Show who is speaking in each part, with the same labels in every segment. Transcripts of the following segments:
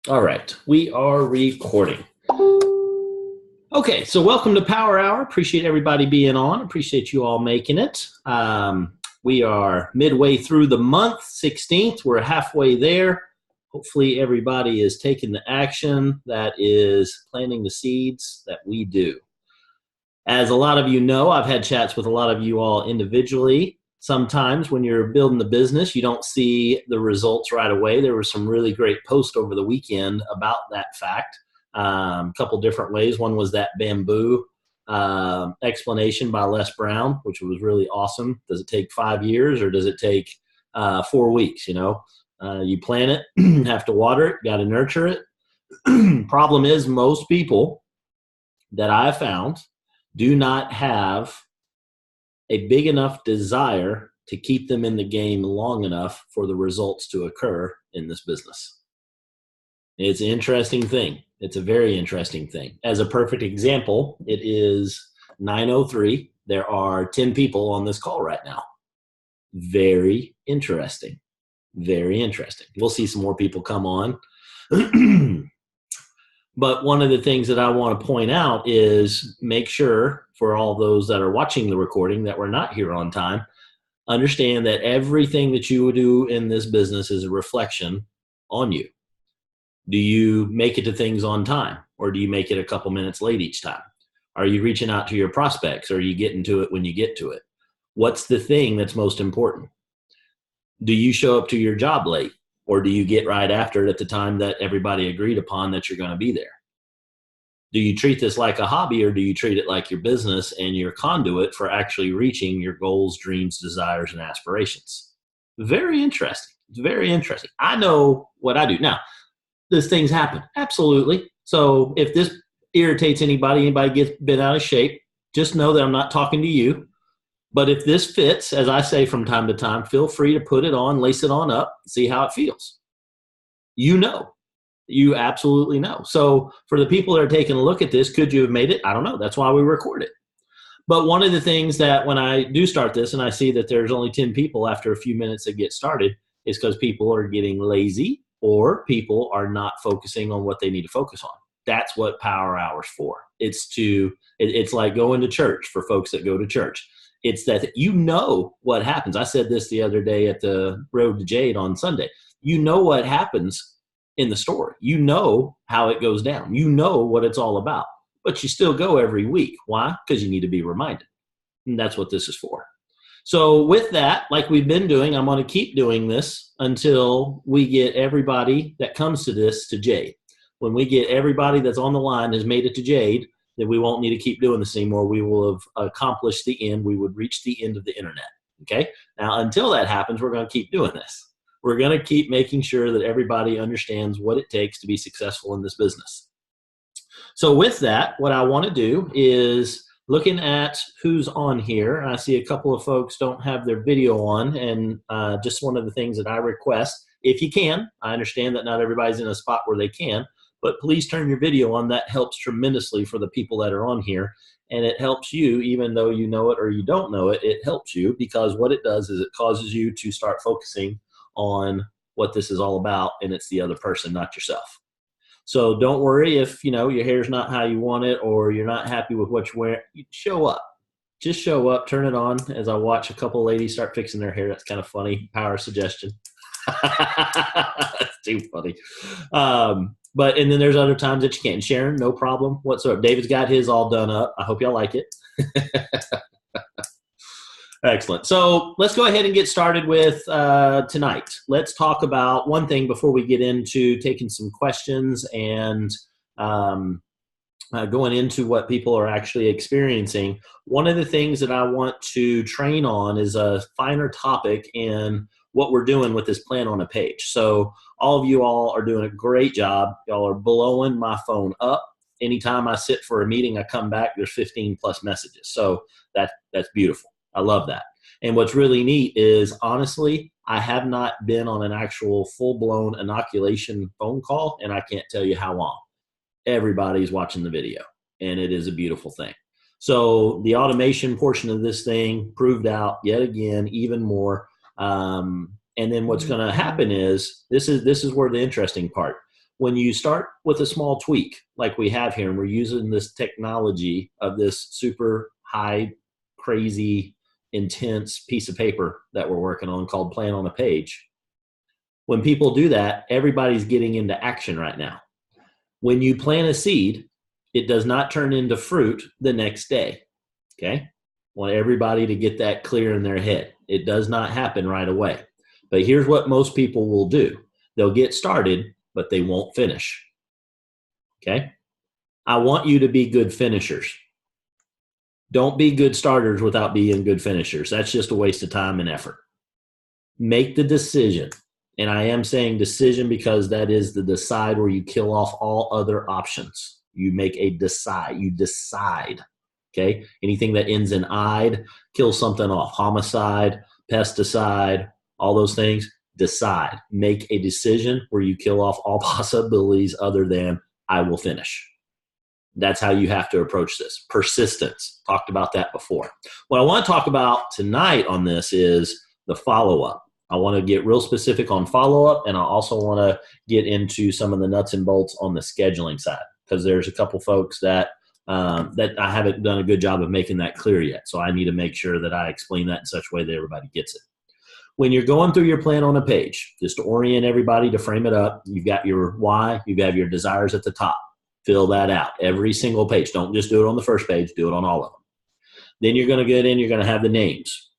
Speaker 1: All right, we are recording. Okay, so welcome to Power Hour. Appreciate everybody being on. Appreciate you all making it. We are midway through the month, 16th. We're halfway there. Hopefully, everybody is taking the action that is planting the seeds that we do. As a lot of you know, I've had chats with a lot of you all individually. Sometimes when you're building the business, you don't see the results right away. There were some really great posts over the weekend about that fact. A couple different ways. One was that bamboo explanation by Les Brown, which was really awesome. Does it take 5 years or does it take 4 weeks? You plant it, have to water it, got to nurture it. Problem is, most people that I've found do not have a big enough desire to keep them in the game long enough for the results to occur in this business. It's an interesting thing. It's a very interesting thing. As a perfect example, it is 9:03. There are 10 people on this call right now. Very interesting. Very interesting. We'll see some more people come on. But one of the things that I want to point out is make sure for all those that are watching the recording that we're not here on time, understand that everything that you do in this business is a reflection on you. Do you make it to things on time, or do you make it a couple minutes late each time? Are you reaching out to your prospects, or are you getting to it when you get to it? What's the thing that's most important? Do you show up to your job late? Or do you get right after it at the time that everybody agreed upon that you're going to be there? Do you treat this like a hobby, or do you treat it like your business and your conduit for actually reaching your goals, dreams, desires, and aspirations? Very interesting. It's very interesting. I know what I do. Now, does things happen? Absolutely. So if this irritates anybody gets bent out of shape, just know that I'm not talking to you. But if this fits, as I say from time to time, feel free to put it on, lace it on up, see how it feels. You absolutely know. So for the people that are taking a look at this, could you have made it? I don't know. That's why we record it. But one of the things that when I do start this and I see that there's only 10 people after a few minutes that get started is because people are getting lazy or people are not focusing on what they need to focus on. That's what Power Hour's for. It's like going to church for folks that go to church. It's that you know what happens. I said this the other day at the Road to Jade on Sunday. You know what happens in the story. You know how it goes down. You know what it's all about. But you still go every week. Why? Because you need to be reminded. And that's what this is for. So with that, like we've been doing, I'm going to keep doing this until we get everybody that comes to this to Jade. When we get everybody that's on the line has made it to Jade, then we won't need to keep doing this anymore. We will have accomplished the end. We would reach the end of the internet. Okay? Now, until that happens, we're going to keep doing this. We're going to keep making sure that everybody understands what it takes to be successful in this business. So with that, what I want to do is looking at who's on here. I see a couple of folks don't have their video on, and just one of the things that I request, if you can, I understand that not everybody's in a spot where they can, but please turn your video on. That helps tremendously for the people that are on here, and it helps you, even though you know it or you don't know it, it helps you because what it does is it causes you to start focusing on what this is all about, and it's the other person, not yourself. So don't worry if your hair's not how you want it or you're not happy with what you're wearing. You show up. Just show up, turn it on. As I watch a couple ladies start fixing their hair, that's kind of funny. Power suggestion. That's too funny. And then there's other times that you can't. Sharon, no problem whatsoever. David's got his all done up. I hope y'all like it. Excellent. So let's go ahead and get started with tonight. Let's talk about one thing before we get into taking some questions and going into what people are actually experiencing. One of the things that I want to train on is a finer topic in what we're doing with this plan on a page. So all of you all are doing a great job. Y'all are blowing my phone up. Anytime I sit for a meeting, I come back, there's 15 plus messages. So that's beautiful. I love that. And what's really neat is, honestly, I have not been on an actual full-blown inoculation phone call, and I can't tell you how long. Everybody's watching the video, and it is a beautiful thing. So the automation portion of this thing proved out yet again even more. And then what's going to happen is this is where the interesting part. when you start with a small tweak like we have here, and we're using this technology of this super high, crazy, intense piece of paper that we're working on called Plan on a Page. When people do that, everybody's getting into action right now. When you plant a seed, it does not turn into fruit the next day. Okay? I want everybody to get that clear in their head. It does not happen right away. But here's what most people will do. They'll get started, but they won't finish. Okay? I want you to be good finishers. Don't be good starters without being good finishers. That's just a waste of time and effort. Make the decision. And I am saying decision because that is the decide where you kill off all other options. You make a decide. You decide. Okay? Anything that ends in "ide", kill something off. Homicide, pesticide, all those things. Decide. Make a decision where you kill off all possibilities other than "I will finish." That's how you have to approach this. Persistence. Talked about that before. What I want to talk about tonight on this is the follow-up. I want to get real specific on follow-up, and I also want to get into some of the nuts and bolts on the scheduling side, because there's a couple folks that I haven't done a good job of making that clear yet. So I need to make sure that I explain that in such a way that everybody gets it. When you're going through your plan on a page, just to orient everybody, to frame it up, you've got your why, you have your desires at the top. Fill that out. Every single page. Don't just do it on the first page. Do it on all of them. Then you're going to get in. You're going to have the names.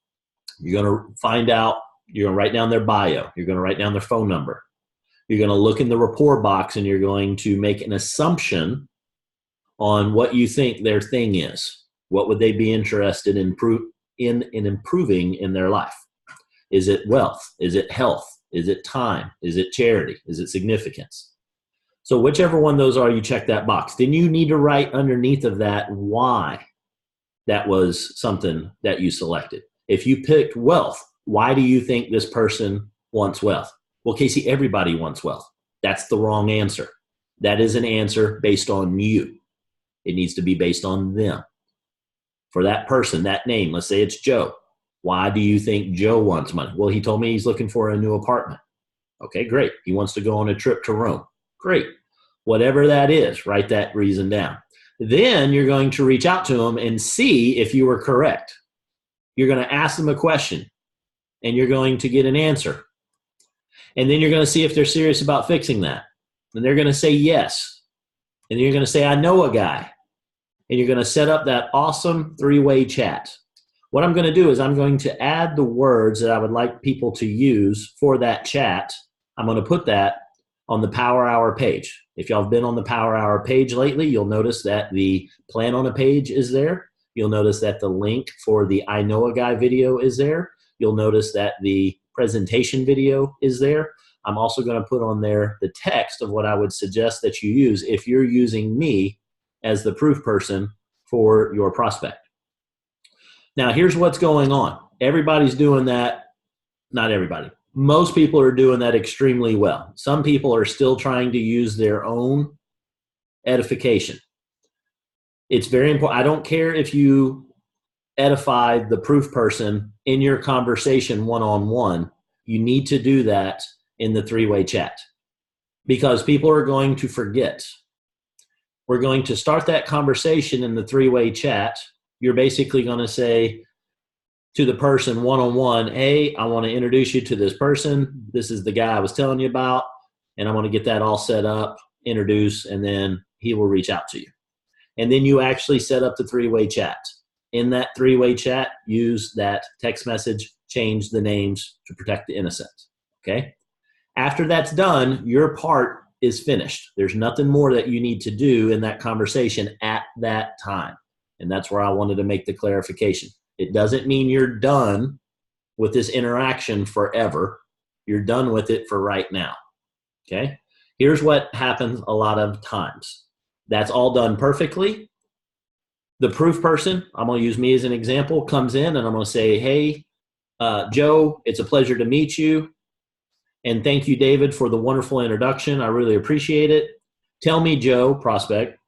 Speaker 1: You're going to find out. You're going to write down their bio. You're going to write down their phone number. You're going to look in the rapport box, and you're going to make an assumption on what you think their thing is. What would they be interested in improving in their life? Is it wealth? Is it health? Is it time? Is it charity? Is it significance? So whichever one of those are, you check that box. Then you need to write underneath of that why that was something that you selected. If you picked wealth, why do you think this person wants wealth? Well, Casey, everybody wants wealth. That's the wrong answer. That is an answer based on you. It needs to be based on them. For that person, that name, let's say it's Joe. Why do you think Joe wants money? Well, he told me he's looking for a new apartment. Okay, great. He wants to go on a trip to Rome. Great. Whatever that is, write that reason down. Then you're going to reach out to them and see if you were correct. You're going to ask them a question, and you're going to get an answer. And then you're going to see if they're serious about fixing that. And they're going to say yes. And you're going to say, I know a guy. And you're going to set up that awesome three-way chat. What I'm going to do is I'm going to add the words that I would like people to use for that chat. I'm going to put that on the Power Hour page. If y'all have been on the Power Hour page lately, you'll notice that the Plan on a Page is there. You'll notice that the link for the I Know a Guy video is there. You'll notice that the presentation video is there. I'm also going to put on there the text of what I would suggest that you use if you're using me as the proof person for your prospect. Now, here's what's going on. Everybody's doing that. Not everybody. Most people are doing that extremely well. Some people are still trying to use their own edification. It's very important. I don't care if you edify the proof person in your conversation one-on-one. You need to do that in the three-way chat, because people are going to forget. We're going to start that conversation in the three-way chat. You're basically going to say to the person one-on-one, hey, I want to introduce you to this person. This is the guy I was telling you about, and I want to get that all set up, introduce, and then he will reach out to you. And then you actually set up the three-way chat. In that three-way chat, use that text message, change the names to protect the innocent, okay? After that's done, your part is finished. There's nothing more that you need to do in that conversation at that time. And that's where I wanted to make the clarification. It doesn't mean you're done with this interaction forever. You're done with it for right now, okay? Here's what happens a lot of times. That's all done perfectly. The proof person, I'm going to use me as an example, comes in and I'm going to say, hey, Joe, it's a pleasure to meet you. And thank you, David, for the wonderful introduction. I really appreciate it. Tell me, Joe, prospect,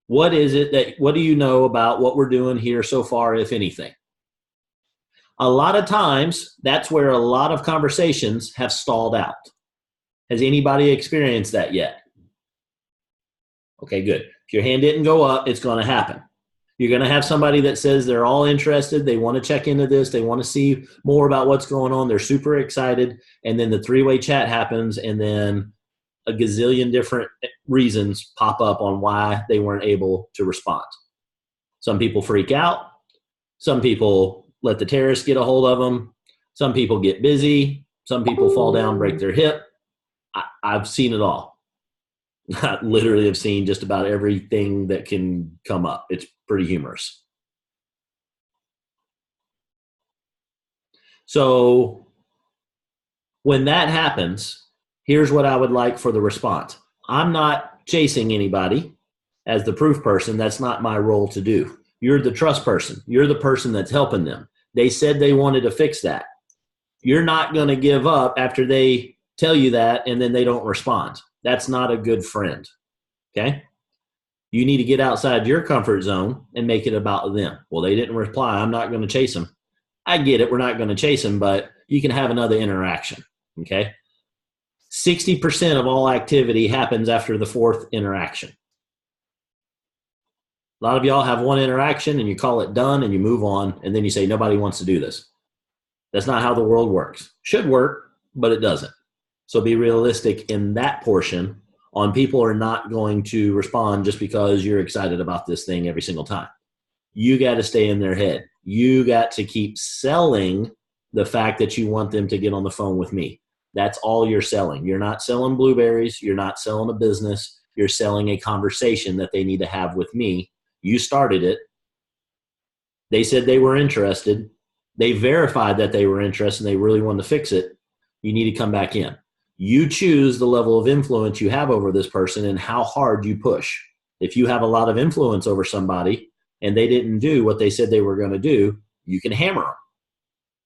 Speaker 1: what do you know about what we're doing here so far, if anything? A lot of times, that's where a lot of conversations have stalled out. Has anybody experienced that yet? Okay, good. If your hand didn't go up, it's going to happen. You're going to have somebody that says they're all interested. They want to check into this. They want to see more about what's going on. They're super excited. And then the three-way chat happens, and then a gazillion different reasons pop up on why they weren't able to respond. Some people freak out. Some people let the terrorists get a hold of them. Some people get busy. Some people fall down, break their hip. I've seen it all. I literally have seen just about everything that can come up. It's pretty humorous. So when that happens, here's what I would like for the response. I'm not chasing anybody as the proof person. That's not my role to do. You're the trust person. You're the person that's helping them. They said they wanted to fix that. You're not going to give up after they tell you that and then they don't respond. That's not a good friend. Okay? You need to get outside your comfort zone and make it about them. Well, they didn't reply. I'm not going to chase them. I get it. We're not going to chase them, but you can have another interaction. Okay? 60% of all activity happens after the fourth interaction. A lot of y'all have one interaction and you call it done and you move on, and then you say, nobody wants to do this. That's not how the world works. Should work, but it doesn't. So be realistic in that portion on people are not going to respond just because you're excited about this thing every single time. You got to stay in their head. You got to keep selling the fact that you want them to get on the phone with me. That's all you're selling. You're not selling blueberries. You're not selling a business. You're selling a conversation that they need to have with me. You started it. They said they were interested. They verified that they were interested and they really wanted to fix it. You need to come back in. You choose the level of influence you have over this person and how hard you push. If you have a lot of influence over somebody and they didn't do what they said they were going to do, you can hammer them.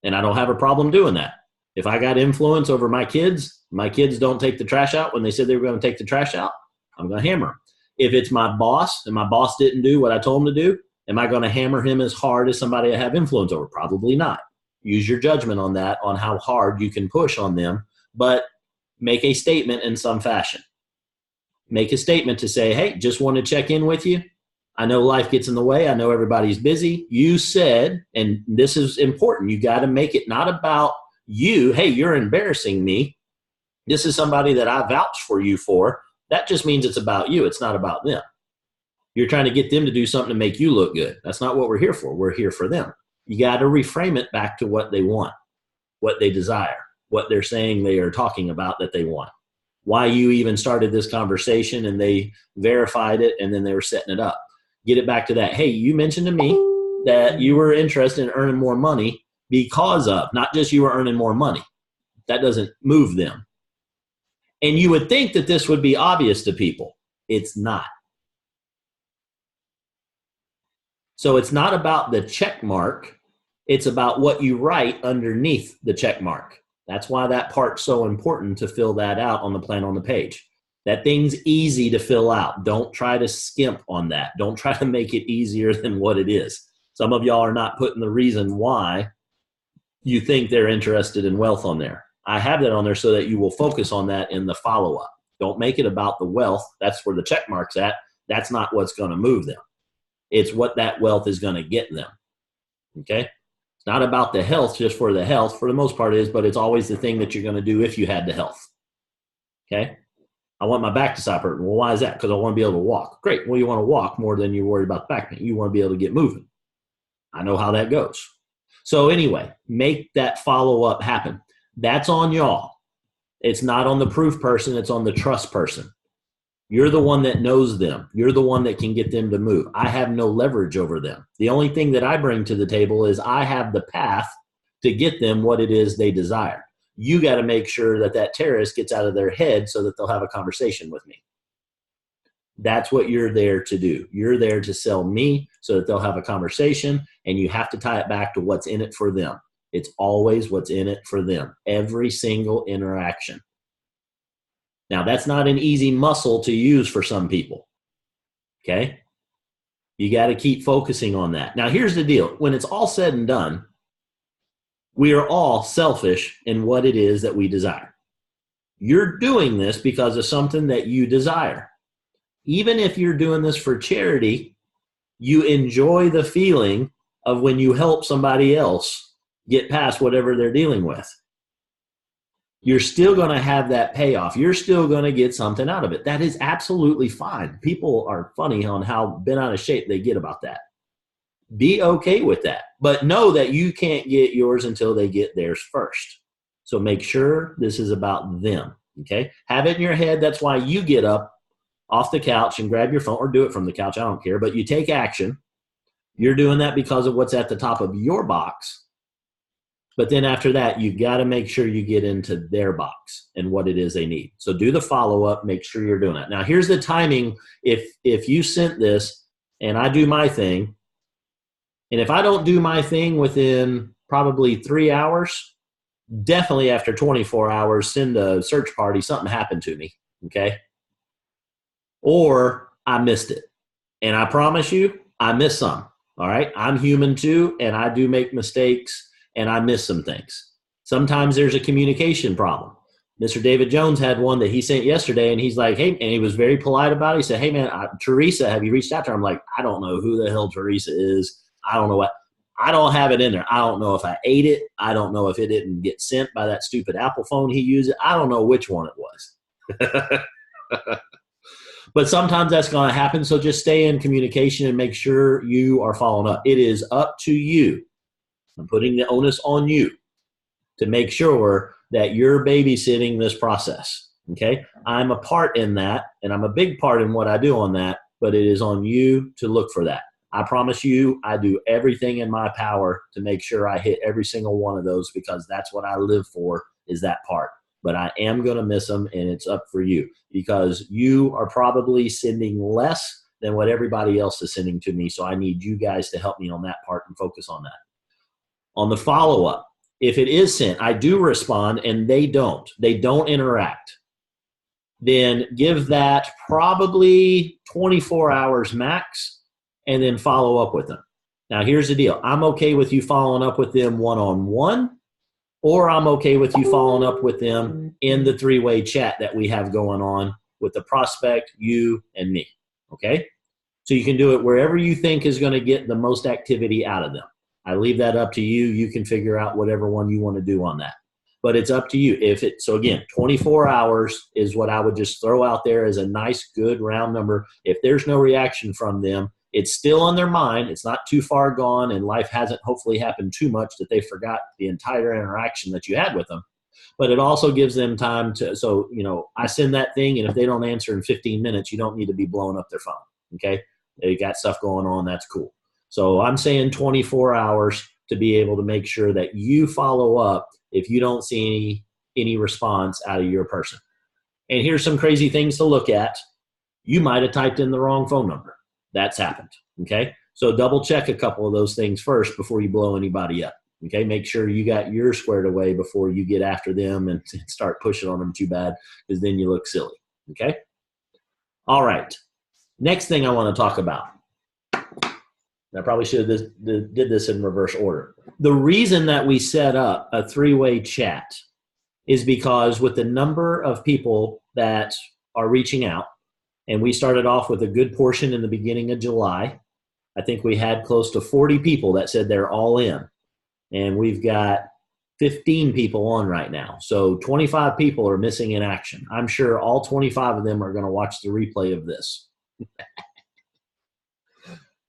Speaker 1: And I don't have a problem doing that. If I got influence over my kids don't take the trash out when they said they were going to take the trash out, I'm going to hammer them. If it's my boss and my boss didn't do what I told him to do, am I going to hammer him as hard as somebody I have influence over? Probably not. Use your judgment on that, on how hard you can push on them, but make a statement in some fashion. Make a statement to say, hey, just want to check in with you. I know life gets in the way. I know everybody's busy. You said, and this is important, you got to make it not about you. Hey, you're embarrassing me. This is somebody that I vouch for you for. That just means it's about you. It's not about them. You're trying to get them to do something to make you look good. That's not what we're here for. We're here for them. You got to reframe it back to what they want, what they desire, what they're saying they are talking about that they want. Why you even started this conversation and they verified it and then they were setting it up. Get it back to that. Hey, you mentioned to me that you were interested in earning more money because of, not just you were earning more money. That doesn't move them. And you would think that this would be obvious to people. It's not. So it's not about the check mark. It's about what you write underneath the check mark. That's why that part's so important to fill that out on the plan on the page. That thing's easy to fill out. Don't try to skimp on that. Don't try to make it easier than what it is. Some of y'all are not putting the reason why you think they're interested in wealth on there. I have that on there so that you will focus on that in the follow-up. Don't make it about the wealth. That's where the check mark's at. That's not what's going to move them. It's what that wealth is going to get them. Okay? It's not about the health just for the health. For the most part it is, but it's always the thing that you're going to do if you had the health. Okay? I want my back to stop hurting. Well, why is that? Because I want to be able to walk. Great. Well, you want to walk more than you're worried about the back pain. You want to be able to get moving. I know how that goes. So anyway, make that follow-up happen. That's on y'all. It's not on the proof person. It's on the trust person. You're the one that knows them. You're the one that can get them to move. I have no leverage over them. The only thing that I bring to the table is I have the path to get them what it is they desire. You got to make sure that that terrorist gets out of their head so that they'll have a conversation with me. That's what you're there to do. You're there to sell me so that they'll have a conversation, and you have to tie it back to what's in it for them. It's always what's in it for them. Every single interaction. Now, that's not an easy muscle to use for some people. Okay? You got to keep focusing on that. Now, here's the deal. When it's all said and done, we are all selfish in what it is that we desire. You're doing this because of something that you desire. Even if you're doing this for charity, you enjoy the feeling of when you help somebody else get past whatever they're dealing with. You're still going to have that payoff. You're still going to get something out of it. That is absolutely fine. People are funny on how bent out of shape they get about that. Be okay with that, but know that you can't get yours until they get theirs first. So make sure this is about them. Okay. Have it in your head. That's why you get up off the couch and grab your phone, or do it from the couch. I don't care, but you take action. You're doing that because of what's at the top of your box. But then after that, you got to make sure you get into their box and what it is they need. So do the follow-up, make sure you're doing it. Now, here's the timing. If you sent this and I do my thing, and if I don't do my thing within probably 3 hours, definitely after 24 hours, send a search party, something happened to me, okay? Or I missed it. And I promise you, I missed some, all right? I'm human too, and I do make mistakes, and I miss some things. Sometimes there's a communication problem. Mr. David Jones had one that he sent yesterday, and he's like, hey, and he was very polite about it. He said, hey, man, Teresa, have you reached out to her? I'm like, I don't know who the hell Teresa is. I don't know what. I don't have it in there. I don't know if I ate it. I don't know if it didn't get sent by that stupid Apple phone he used. I don't know which one it was. But sometimes that's going to happen, so just stay in communication and make sure you are following up. It is up to you. I'm putting the onus on you to make sure that you're babysitting this process, okay? I'm a part in that, and I'm a big part in what I do on that, but it is on you to look for that. I promise you, I do everything in my power to make sure I hit every single one of those, because that's what I live for, is that part. But I am going to miss them, and it's up for you, because you are probably sending less than what everybody else is sending to me, so I need you guys to help me on that part and focus on that. On the follow-up, if it is sent, I do respond and they don't interact, then give that probably 24 hours max and then follow up with them. Now, here's the deal. I'm okay with you following up with them one-on-one, or I'm okay with you following up with them in the three-way chat that we have going on with the prospect, you, and me, okay? So you can do it wherever you think is going to get the most activity out of them. I leave that up to you. You can figure out whatever one you want to do on that. But it's up to you. So again, 24 hours is what I would just throw out there as a nice, good round number. If there's no reaction from them, it's still on their mind. It's not too far gone, and life hasn't hopefully happened too much that they forgot the entire interaction that you had with them. But it also gives them time to, so, I send that thing, and if they don't answer in 15 minutes, you don't need to be blowing up their phone, okay? They got stuff going on. That's cool. So I'm saying 24 hours to be able to make sure that you follow up if you don't see any response out of your person. And here's some crazy things to look at. You might have typed in the wrong phone number. That's happened, okay? So double check a couple of those things first before you blow anybody up, okay? Make sure you got yours squared away before you get after them and start pushing on them too bad, because then you look silly, okay? All right. Next thing I want to talk about. I probably should have did this in reverse order. The reason that we set up a three-way chat is because with the number of people that are reaching out, and we started off with a good portion in the beginning of July. I think we had close to 40 people that said they're all in. And we've got 15 people on right now. So 25 people are missing in action. I'm sure all 25 of them are going to watch the replay of this.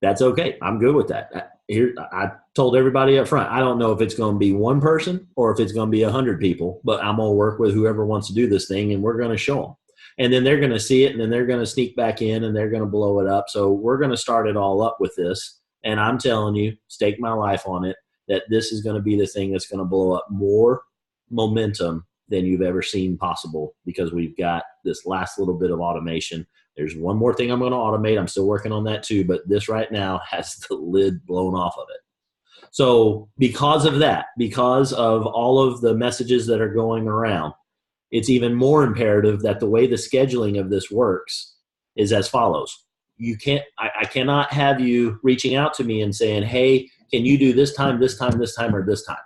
Speaker 1: That's okay. I'm good with that. Here, I told everybody up front, I don't know if it's going to be one person or if it's going to be 100 people, but I'm going to work with whoever wants to do this thing, and we're going to show them. And then they're going to see it, and then they're going to sneak back in, and they're going to blow it up. So we're going to start it all up with this. And I'm telling you, stake my life on it, that this is going to be the thing that's going to blow up more momentum than you've ever seen possible, because we've got this last little bit of automation. There's one more thing I'm going to automate. I'm still working on that too, but this right now has the lid blown off of it. So because of that, because of all of the messages that are going around, it's even more imperative that the way the scheduling of this works is as follows. I cannot have you reaching out to me and saying, hey, can you do this time, this time, this time, or this time?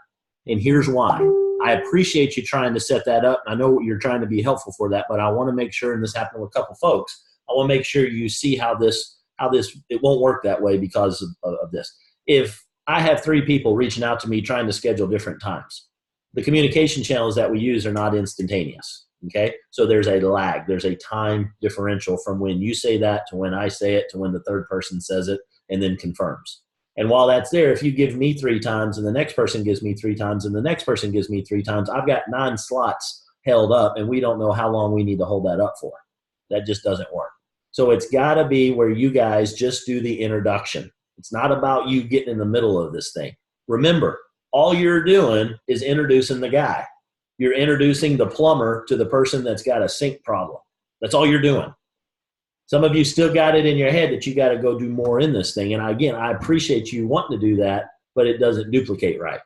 Speaker 1: And here's why. I appreciate you trying to set that up. I know you're trying to be helpful for that, but I want to make sure, and this happened with a couple folks, I want to make sure you see how this it won't work that way because of this. If I have 3 people reaching out to me trying to schedule different times, the communication channels that we use are not instantaneous. Okay, so there's a lag. There's a time differential from when you say that to when I say it to when the third person says it and then confirms. And while that's there, if you give me 3 times and the next person gives me 3 times and the next person gives me 3 times, I've got 9 slots held up and we don't know how long we need to hold that up for. That just doesn't work. So it's got to be where you guys just do the introduction. It's not about you getting in the middle of this thing. Remember, all you're doing is introducing the guy. You're introducing the plumber to the person that's got a sink problem. That's all you're doing. Some of you still got it in your head that you got to go do more in this thing. And again, I appreciate you wanting to do that, but it doesn't duplicate right.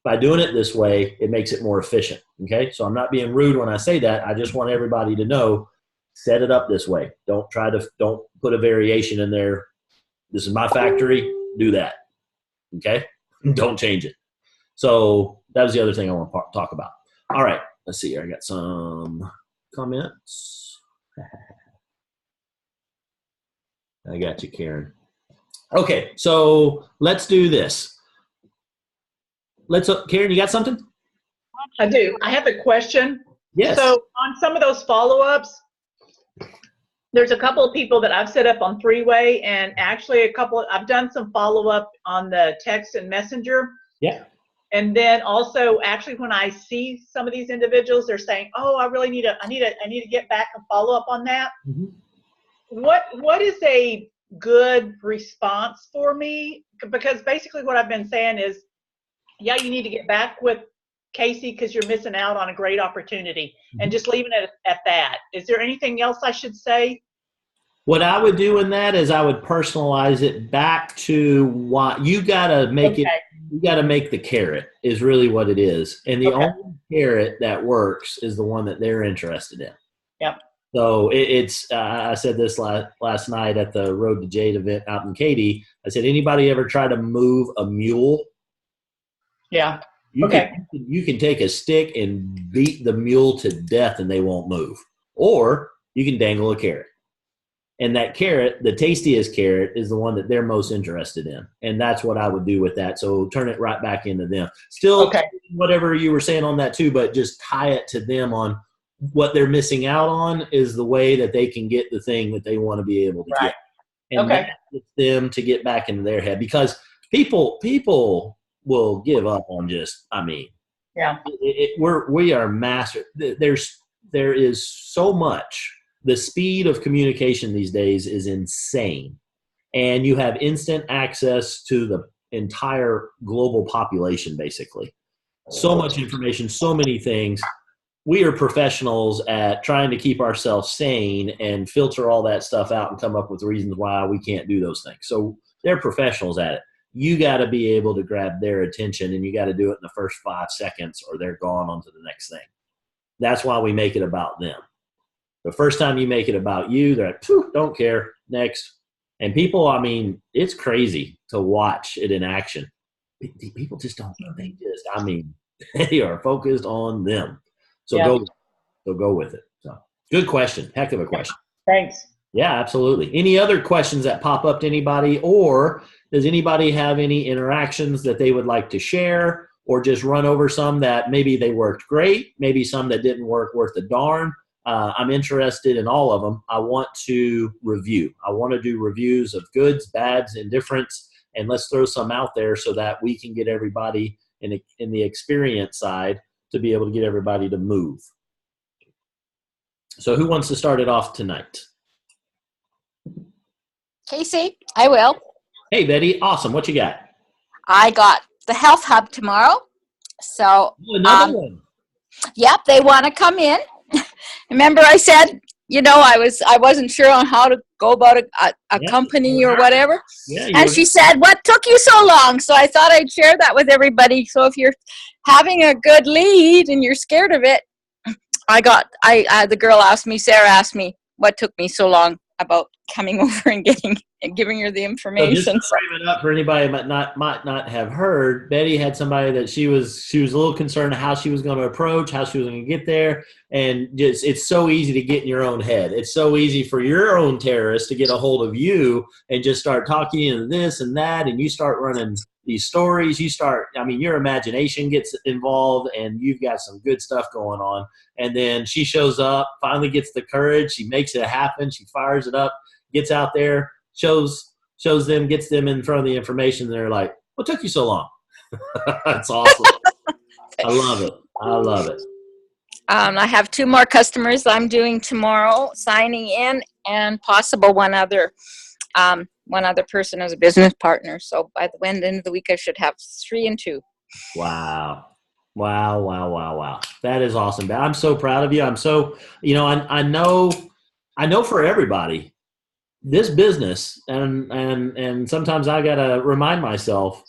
Speaker 1: By doing it this way, it makes it more efficient. Okay, so I'm not being rude when I say that. I just want everybody to know, set it up this way. Don't put a variation in there. This is my factory, do that. Okay, don't change it. So that was the other thing I want to talk about. All right, let's see here. I got some comments. I got you, Karen. Okay, so let's do this. Karen, you got something?
Speaker 2: I do. I have a question.
Speaker 1: Yes.
Speaker 2: So on some of those follow-ups, there's a couple of people that I've set up on three-way, and actually I've done some follow-up on the text and messenger.
Speaker 1: Yeah.
Speaker 2: And then also, actually, when I see some of these individuals, they're saying, "Oh, I really need to get back and follow up on that." Mm-hmm. What is a good response for me? Because basically, what I've been saying is, yeah, you need to get back with Casey because you're missing out on a great opportunity, and just leaving it at that. Is there anything else I should say?
Speaker 1: What I would do in that is I would personalize it back to what you got to make it. You got to make the carrot is really what it is. And the only carrot that works is the one that they're interested in.
Speaker 2: Yep.
Speaker 1: So I said this last night at the Road to Jade event out in Katy. I said, anybody ever try to move a mule?
Speaker 2: Yeah.
Speaker 1: You can take a stick and beat the mule to death and they won't move. Or you can dangle a carrot. And that carrot, the tastiest carrot, is the one that they're most interested in. And that's what I would do with that. So turn it right back into them. Still, whatever you were saying on that too, but just tie it to them on what they're missing out on is the way that they can get the thing that they want to be able to get. And that gets them to get back into their head. Because people will give up on we are master. There is so much. The speed of communication these days is insane. And you have instant access to the entire global population, basically. So much information, so many things. We are professionals at trying to keep ourselves sane and filter all that stuff out and come up with reasons why we can't do those things. So they're professionals at it. You got to be able to grab their attention, and you got to do it in the first 5 seconds or they're gone on to the next thing. That's why we make it about them. The first time you make it about you, they're like, don't care, next. And people, it's crazy to watch it in action. People just don't, they are focused on them. So go with it. So good question. Heck of a question.
Speaker 2: Thanks.
Speaker 1: Yeah, absolutely. Any other questions that pop up to anybody, or does anybody have any interactions that they would like to share, or just run over some that maybe they worked great, maybe some that didn't work worth a darn? I'm interested in all of them. I want to review. I want to do reviews of goods, bads, indifference, and let's throw some out there so that we can get everybody in the experience side to be able to get everybody to move. So who wants to start it off tonight?
Speaker 3: Casey, I will.
Speaker 1: Hey, Betty. Awesome. What you got?
Speaker 3: I got the Health Hub tomorrow. So
Speaker 1: another one.
Speaker 3: Yep, they want to come in. Remember I said, I wasn't sure on how to go about a company or whatever. Yeah, and she said, what took you so long? So I thought I'd share that with everybody. So if you're having a good lead and you're scared of it, the girl asked me, Sarah asked me, what took me so long about coming over and giving her the information.
Speaker 1: So just to frame it up for anybody who might not have heard, Betty had somebody that she was a little concerned how she was going to approach, how she was going to get there, and just it's so easy to get in your own head. It's so easy for your own terrorist to get a hold of you and just start talking into this and that, and you start running these stories. Your imagination gets involved, and you've got some good stuff going on. And then she shows up, finally gets the courage, she makes it happen, she fires it up, gets out there, shows them, gets them in front of the information. And they're like, what took you so long? That's awesome. I love it.
Speaker 3: I have 2 more customers I'm doing tomorrow, signing in, and possible one other person as a business partner. So by the end of the week, I should have 3 and 2.
Speaker 1: Wow. That is awesome. I'm so proud of you. I'm so, I know for everybody, this business, and sometimes I got to remind myself,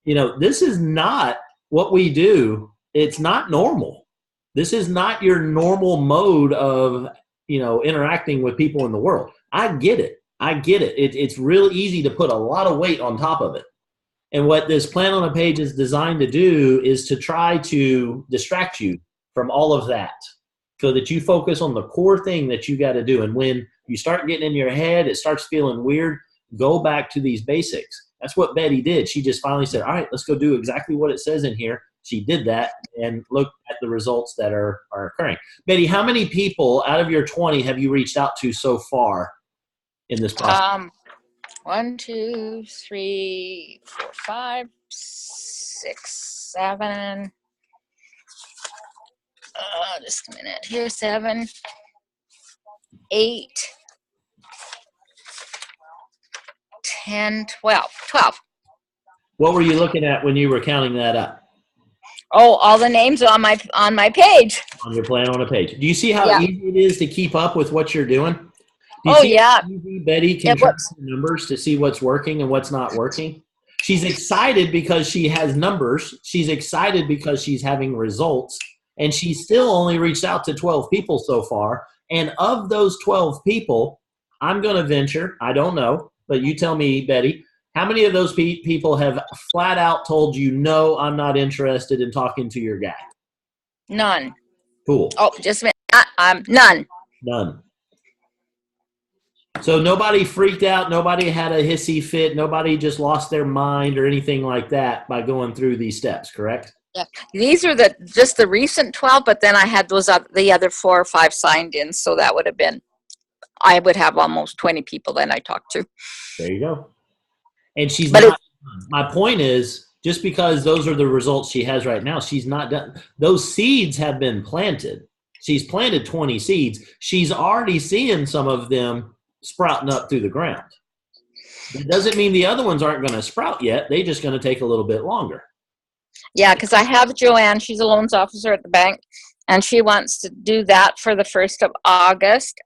Speaker 1: this is not what we do. It's not normal. This is not your normal mode of, interacting with people in the world. I get it. It's real easy to put a lot of weight on top of it. And what this plan on a page is designed to do is to try to distract you from all of that so that you focus on the core thing that you got to do. And when you start getting in your head, it starts feeling weird, go back to these basics. That's what Betty did. She just finally said, all right, let's go do exactly what it says in here. She did that and look at the results that are occurring. Betty, how many people out of your 20 have you reached out to so far in this process?
Speaker 3: 1, 2, 3, 4, 5, 6, 7. Just a minute. Here, 7, 8, 10, 12.
Speaker 1: What were you looking at when you were counting that up?
Speaker 3: Oh, all the names on my page.
Speaker 1: On your plan on a page. Do you see how easy it is to keep up with what you're doing?
Speaker 3: Yeah.
Speaker 1: Betty can track the numbers to see what's working and what's not working. She's excited because she has numbers. She's excited because she's having results. And she's still only reached out to 12 people so far. And of those 12 people, I'm going to venture, I don't know, but you tell me, Betty, how many of those people have flat out told you, no, I'm not interested in talking to your guy?
Speaker 3: None.
Speaker 1: Cool.
Speaker 3: Oh, just a minute. None.
Speaker 1: None. So nobody freaked out, nobody had a hissy fit, nobody just lost their mind or anything like that by going through these steps, correct?
Speaker 3: Yeah. These are just the recent 12, but then I had the other 4 or 5 signed in, so that would have been, I would have almost 20 people then I talked to.
Speaker 1: There you go. And she's not, my point is, just because those are the results she has right now, she's not done. Those seeds have been planted. She's planted 20 seeds. She's already seeing some of them sprouting up through the ground. It doesn't mean the other ones aren't going to sprout yet. They're just going to take a little bit longer.
Speaker 3: Yeah, because I have Joanne. She's a loans officer at the bank, and she wants to do that for the 1st of August.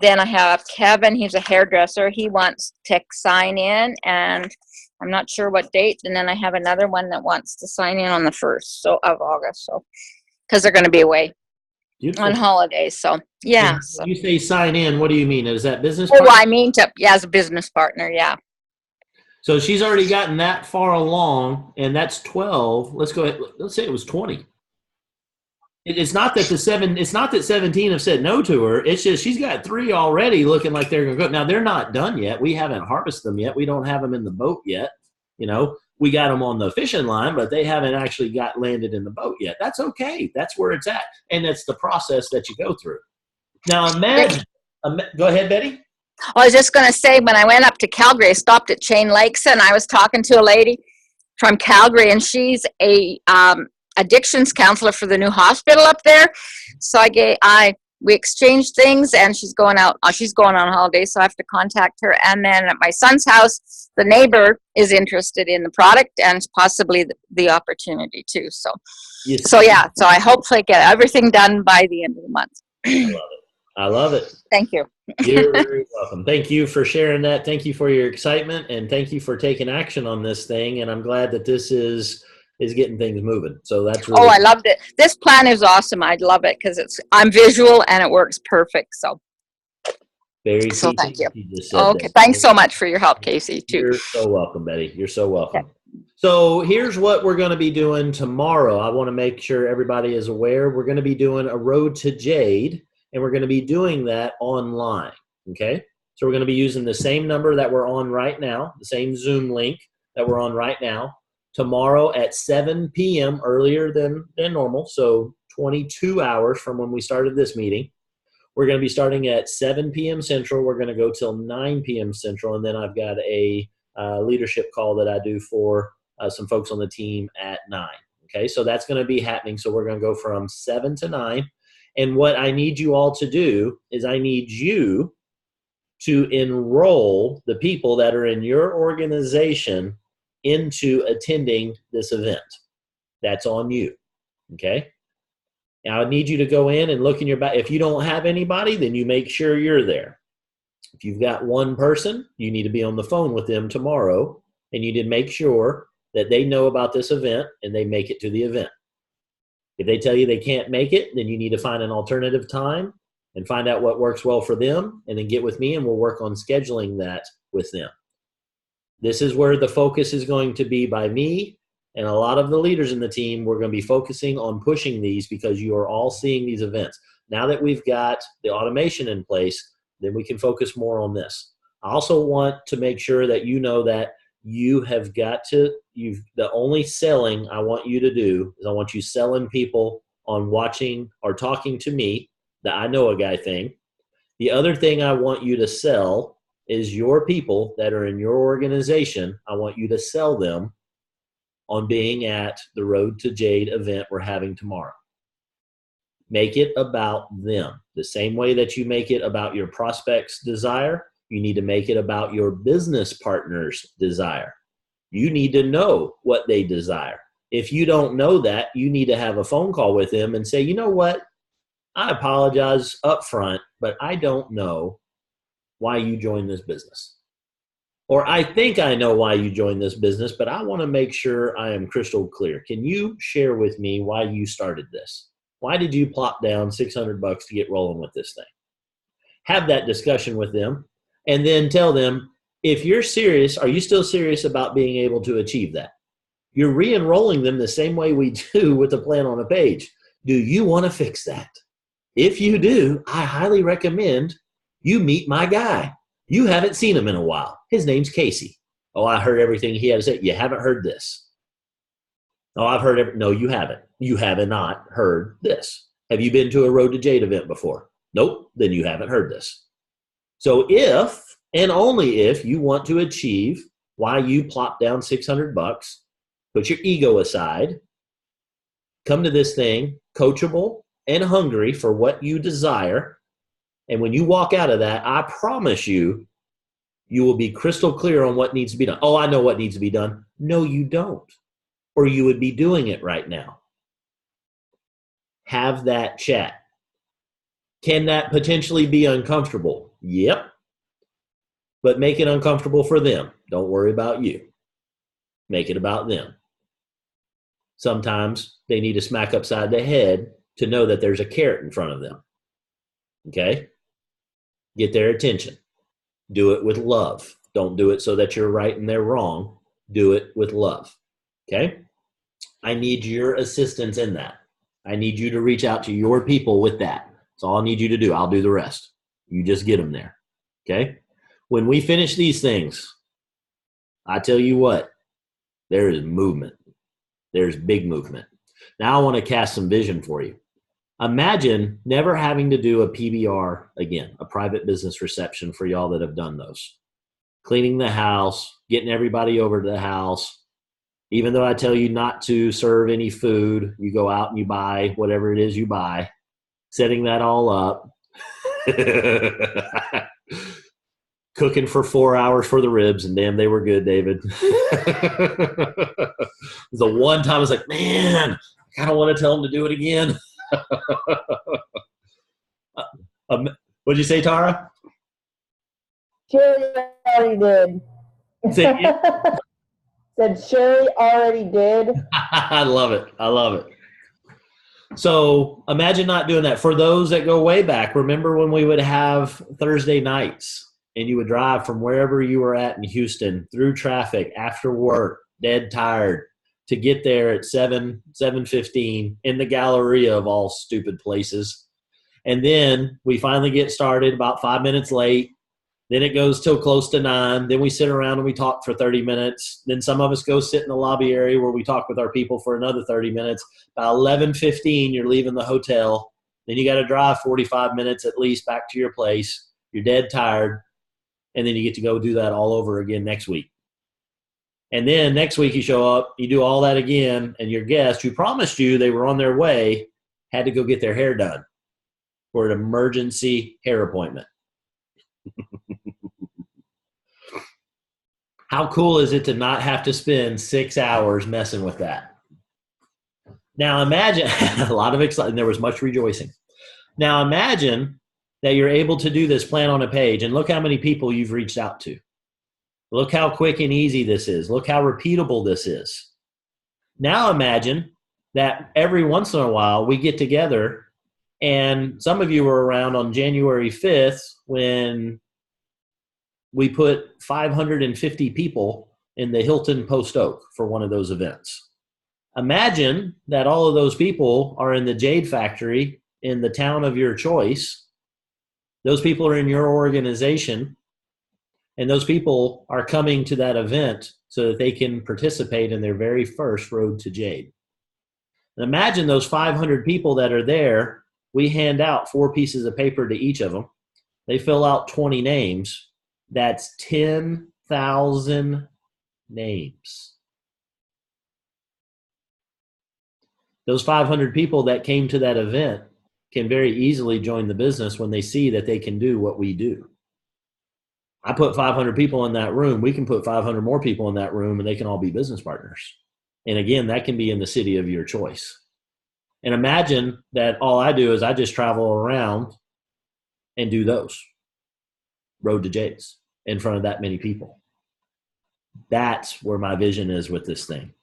Speaker 3: Then I have Kevin. He's a hairdresser. He wants to sign in, and I'm not sure what date. And then I have another one that wants to sign in on the 1st of August. So, because they're going to be away. Beautiful. On holidays, so yeah.
Speaker 1: When you say sign in, what do you mean? Is that business partner?
Speaker 3: Oh, I mean as a business partner, yeah.
Speaker 1: So she's already gotten that far along, and that's 12. Let's go ahead. Let's say it was 20. It's not that 17 have said no to her. It's just she's got 3 already looking like they're going to go. Now they're not done yet. We haven't harvested them yet. We don't have them in the boat yet. We got them on the fishing line, but they haven't actually got landed in the boat yet. That's okay. That's where it's at. And it's the process that you go through. Now imagine, go ahead, Betty.
Speaker 3: I was just going to say, when I went up to Calgary, I stopped at Chain Lakes, and I was talking to a lady from Calgary, and she's a addictions counselor for the new hospital up there. So we exchanged things, and she's going on holiday, so I have to contact her. And then at my son's house, the neighbor is interested in the product and possibly the opportunity too. So, yes. So I hopefully get everything done by the end of the month.
Speaker 1: I love it.
Speaker 3: Thank you.
Speaker 1: You're very welcome. Thank you for sharing that. Thank you for your excitement, and thank you for taking action on this thing. And I'm glad that this is getting things moving. So that's really
Speaker 3: I loved it. This plan is awesome. I love it because I'm visual and it works perfect. So
Speaker 1: Very
Speaker 3: So
Speaker 1: key
Speaker 3: thank
Speaker 1: thing
Speaker 3: you.
Speaker 1: you just said
Speaker 3: Okay.
Speaker 1: there.
Speaker 3: Thanks so much for your help, Casey, too.
Speaker 1: You're so welcome, Betty. You're so welcome. So here's what we're going to be doing tomorrow. I want to make sure everybody is aware. We're going to be doing a Road to Jade, and we're going to be doing that online. Okay? So we're going to be using the same number that we're on right now, the same Zoom link that we're on right now, tomorrow at 7 p.m. earlier than normal, so 22 hours from when we started this meeting. We're going to be starting at 7 p.m. Central. We're going to go till 9 p.m. Central, and then I've got a leadership call that I do for some folks on the team at 9. Okay, so that's going to be happening. So we're going to go from 7 to 9. And what I need you all to do is I need you to enroll the people that are in your organization into attending this event. That's on you. Okay? Now, I need you to go in and look in your back. If you don't have anybody, then you make sure you're there. If you've got one person, you need to be on the phone with them tomorrow, and you need to make sure that they know about this event and they make it to the event. If they tell you they can't make it, then you need to find an alternative time and find out what works well for them, and then get with me and we'll work on scheduling that with them. This is where the focus is going to be by me and a lot of the leaders in the team. We're going to be focusing on pushing these because you are all seeing these events. Now that we've got the automation in place, then we can focus more on this. I also want to make sure that you know that you have got to, the only selling I want you to do is I want you selling people on watching or talking to me, the I know a guy thing. The other thing I want you to sell is your people that are in your organization. I want you to sell them on being at the Road to Jade event we're having tomorrow. Make it about them. The same way that you make it about your prospect's desire, you need to make it about your business partner's desire. You need to know what they desire. If you don't know that, you need to have a phone call with them and say, you know what? I apologize up front, but I don't know why you joined this business. Or I think I know why you joined this business, but I want to make sure I am crystal clear. Can you share with me why you started this? Why did you plop down $600 to get rolling with this thing? Have that discussion with them and then tell them, if you're serious, are you still serious about being able to achieve that? You're re-enrolling them the same way we do with the plan on a page. Do you want to fix that? If you do, I highly recommend you meet my guy. You haven't seen him in a while. His name's Casey. Oh, I heard everything he had to say. You haven't heard this. Oh, I've heard no, you haven't. You have not heard this. Have you been to a Road to Jade event before? Nope, then you haven't heard this. So if, and only if, you want to achieve why you plop down $600, put your ego aside, come to this thing coachable and hungry for what you desire, and when you walk out of that, I promise you, you will be crystal clear on what needs to be done. Oh, I know what needs to be done. No, you don't. Or you would be doing it right now. Have that chat. Can that potentially be uncomfortable? Yep. But make it uncomfortable for them. Don't worry about you. Make it about them. Sometimes they need a smack upside the head to know that there's a carrot in front of them. Okay? Get their attention. Do it with love. Don't do it so that you're right and they're wrong. Do it with love. Okay? I need your assistance in that. I need you to reach out to your people with that. That's all I need you to do. I'll do the rest. You just get them there. Okay? When we finish these things, I tell you what, there is movement. There's big movement. Now I want to cast some vision for you. Imagine never having to do a PBR again, a private business reception for y'all that have done those. Cleaning the house, getting everybody over to the house. Even though I tell you not to serve any food, you go out and you buy whatever it is you buy. Setting that all up. Cooking for 4 hours for the ribs, and damn, they were good, David. The one time I was like, man, I kind of want to tell him to do it again. What'd you say, Tara?
Speaker 4: Sherry already did. Said Sherry already did.
Speaker 1: I love it. I love it. So imagine not doing that. For those that go way back, remember when we would have Thursday nights and you would drive from wherever you were at in Houston through traffic after work, dead tired, to get there at 7:15 in the Galleria of all stupid places. And then we finally get started about 5 minutes late. Then it goes till close to 9. Then we sit around and we talk for 30 minutes. Then some of us go sit in the lobby area where we talk with our people for another 30 minutes. By 11:15, you're leaving the hotel. Then you got to drive 45 minutes at least back to your place. You're dead tired. And then you get to go do that all over again next week. And then next week you show up, you do all that again, and your guest who promised you they were on their way had to go get their hair done for an emergency hair appointment. How cool is it to not have to spend 6 hours messing with that? Now imagine, a lot of excitement, there was much rejoicing. Now imagine that you're able to do this plan on a page, and look how many people you've reached out to. Look how quick and easy this is. Look how repeatable this is. Now imagine that every once in a while we get together, and some of you were around on January 5th when we put 550 people in the Hilton Post Oak for one of those events. Imagine that all of those people are in the Jade Factory in the town of your choice. Those people are in your organization, and those people are coming to that event so that they can participate in their very first Road to Jade. And imagine those 500 people that are there. We hand out 4 pieces of paper to each of them. They fill out 20 names. That's 10,000 names. Those 500 people that came to that event can very easily join the business when they see that they can do what we do. I put 500 people in that room. We can put 500 more people in that room, and they can all be business partners. And again, that can be in the city of your choice. And imagine that all I do is I just travel around and do those Road to Jades in front of that many people. That's where my vision is with this thing.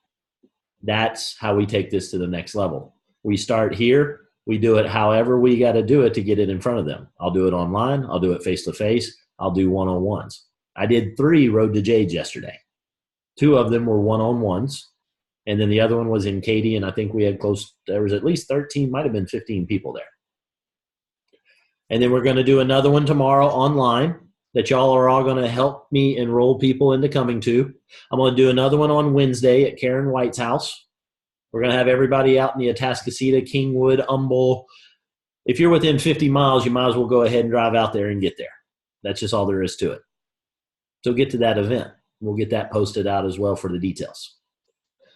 Speaker 1: That's how we take this to the next level. We start here. We do it however we got to do it to get it in front of them. I'll do it online. I'll do it face-to-face. I'll do one-on-ones. I did 3 Road to Jades yesterday. 2 of them were one-on-ones. And then the other one was in Katy, and I think we had there was at least 13, might have been 15 people there. And then we're going to do another one tomorrow online that y'all are all going to help me enroll people into coming to. I'm going to do another one on Wednesday at Karen White's house. We're going to have everybody out in the Atascocita, Kingwood, Humble. If you're within 50 miles, you might as well go ahead and drive out there and get there. That's just all there is to it. So get to that event. We'll get that posted out as well for the details.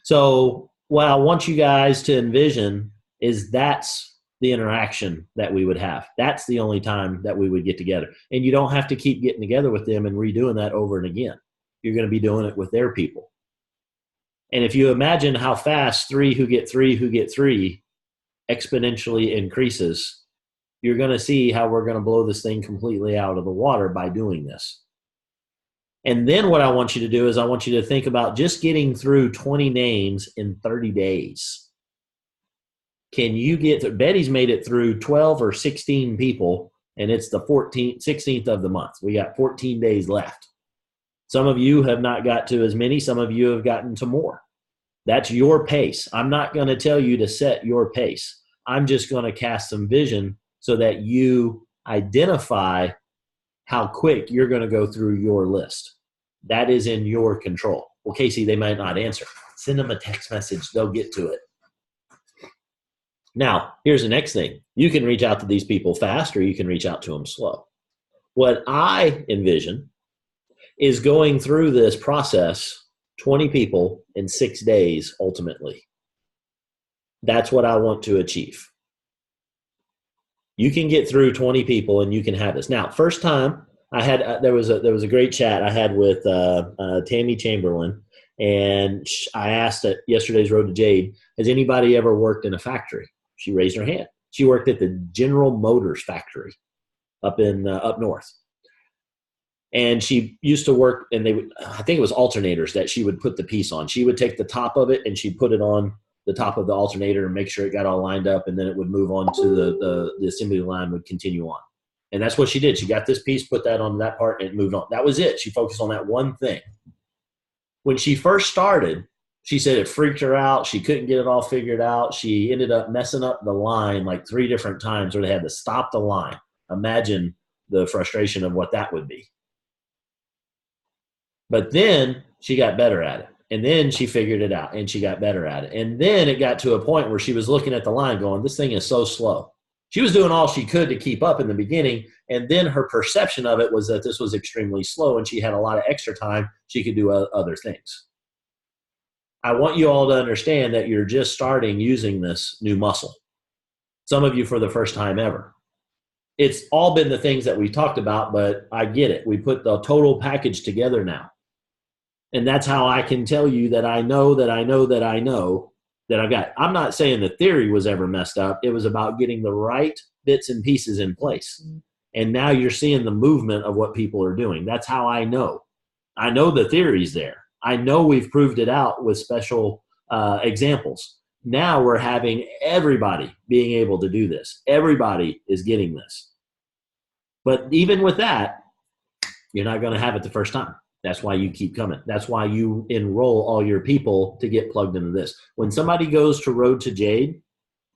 Speaker 1: So what I want you guys to envision is that's the interaction that we would have. That's the only time that we would get together. And you don't have to keep getting together with them and redoing that over and again. You're going to be doing it with their people. And if you imagine how fast 3 who get 3 exponentially increases, you're going to see how we're going to blow this thing completely out of the water by doing this. And then what I want you to do is I want you to think about just getting through 20 names in 30 days. Can you get Betty's made it through 12 or 16 people, and it's the 16th of the month. We got 14 days left. Some of you have not got to as many. Some of you have gotten to more. That's your pace. I'm not going to tell you to set your pace. I'm just going to cast some vision so that you identify how quick you're going to go through your list. That is in your control. Well, Casey, they might not answer. Send them a text message. They'll get to it. Now, here's the next thing. You can reach out to these people fast, or you can reach out to them slow. What I envision is going through this process, 20 people in 6 days, ultimately. That's what I want to achieve. You can get through 20 people and you can have this. Now, first time I had, there was a great chat I had with Tammy Chamberlain, and I asked at yesterday's Road to Jade, has anybody ever worked in a factory? She raised her hand. She worked at the General Motors factory up north. And she used to work, and I think it was alternators that she would put the piece on. She would take the top of it and she'd put it on the top of the alternator and make sure it got all lined up, and then it would move on to the assembly line would continue on. And that's what she did. She got this piece, put that on that part, and it moved on. That was it. She focused on that one thing. When she first started, she said it freaked her out. She couldn't get it all figured out. She ended up messing up the line like 3 different times where they had to stop the line. Imagine the frustration of what that would be. But then she got better at it. And then she figured it out and she got better at it. And then it got to a point where she was looking at the line going, this thing is so slow. She was doing all she could to keep up in the beginning. And then her perception of it was that this was extremely slow and she had a lot of extra time. She could do other things. I want you all to understand that you're just starting using this new muscle. Some of you for the first time ever. It's all been the things that we talked about, but I get it. We put the total package together now. And that's how I can tell you that I know that I know that I know that I've got. I'm not saying the theory was ever messed up. It was about getting the right bits and pieces in place. And now you're seeing the movement of what people are doing. That's how I know. I know the theory's there. I know we've proved it out with special examples. Now we're having everybody being able to do this. Everybody is getting this. But even with that, you're not going to have it the first time. That's why you keep coming. That's why you enroll all your people to get plugged into this. When somebody goes to Road to Jade,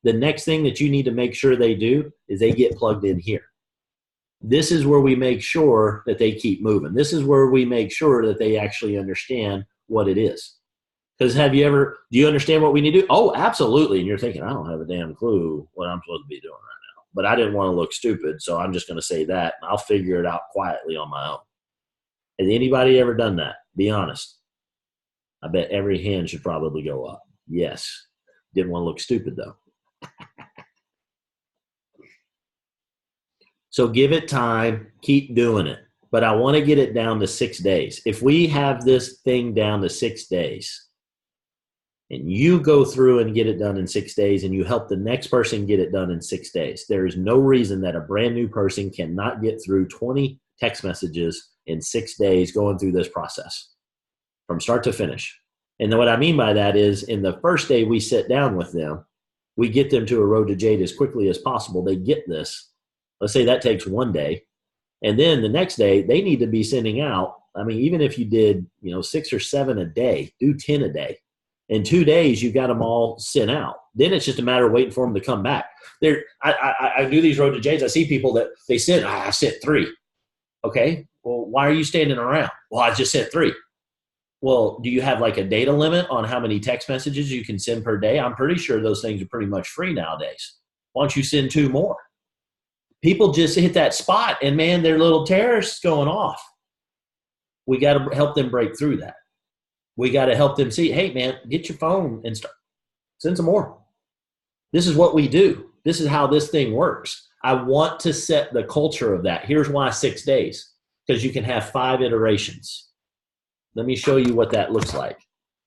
Speaker 1: the next thing that you need to make sure they do is they get plugged in here. This is where we make sure that they keep moving. This is where we make sure that they actually understand what it is. Because do you understand what we need to do? Oh, absolutely. And you're thinking, I don't have a damn clue what I'm supposed to be doing right now. But I didn't want to look stupid, so I'm just going to say that. And I'll figure it out quietly on my own. Has anybody ever done that? Be honest. I bet every hand should probably go up. Yes. Didn't want to look stupid, though. So give it time. Keep doing it. But I want to get it down to 6 days. If we have this thing down to 6 days, and you go through and get it done in 6 days, and you help the next person get it done in 6 days, there is no reason that a brand new person cannot get through 20 text messages in 6 days going through this process from start to finish. And then what I mean by that is in the first day we sit down with them, we get them to a Road to Jade as quickly as possible. They get this. Let's say that takes 1 day. And then the next day they need to be sending out. I mean, even if you did, 6 or 7 a day, do 10 a day. In 2 days, you got them all sent out. Then it's just a matter of waiting for them to come back. I do these Road to Jades. I see people that they sent, I sent 3. Okay, well, why are you standing around? Well, I just sent 3. Well, do you have like a data limit on how many text messages you can send per day? I'm pretty sure those things are pretty much free nowadays. Why don't you send 2 more? People just hit that spot and, man, their little terrorists going off. We got to help them break through that. We got to help them see, hey, man, get your phone and send some more. This is what we do. This is how this thing works. I want to set the culture of that. Here's why 6 days, because you can have 5 iterations. Let me show you what that looks like.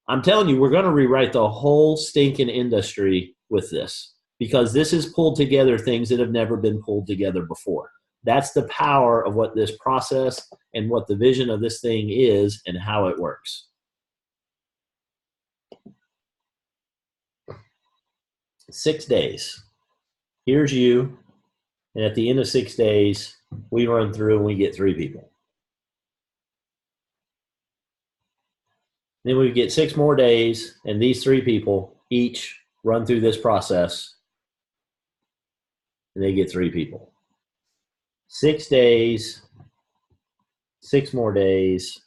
Speaker 1: I'm telling you, we're going to rewrite the whole stinking industry with this, because this has pulled together things that have never been pulled together before. That's the power of what this process and what the vision of this thing is and how it works. 6 days. Here's you. And at the end of 6 days, we run through and we get 3 people. Then we get 6 more days, and these 3 people each run through this process, and they get 3 people. 6 days, 6 more days,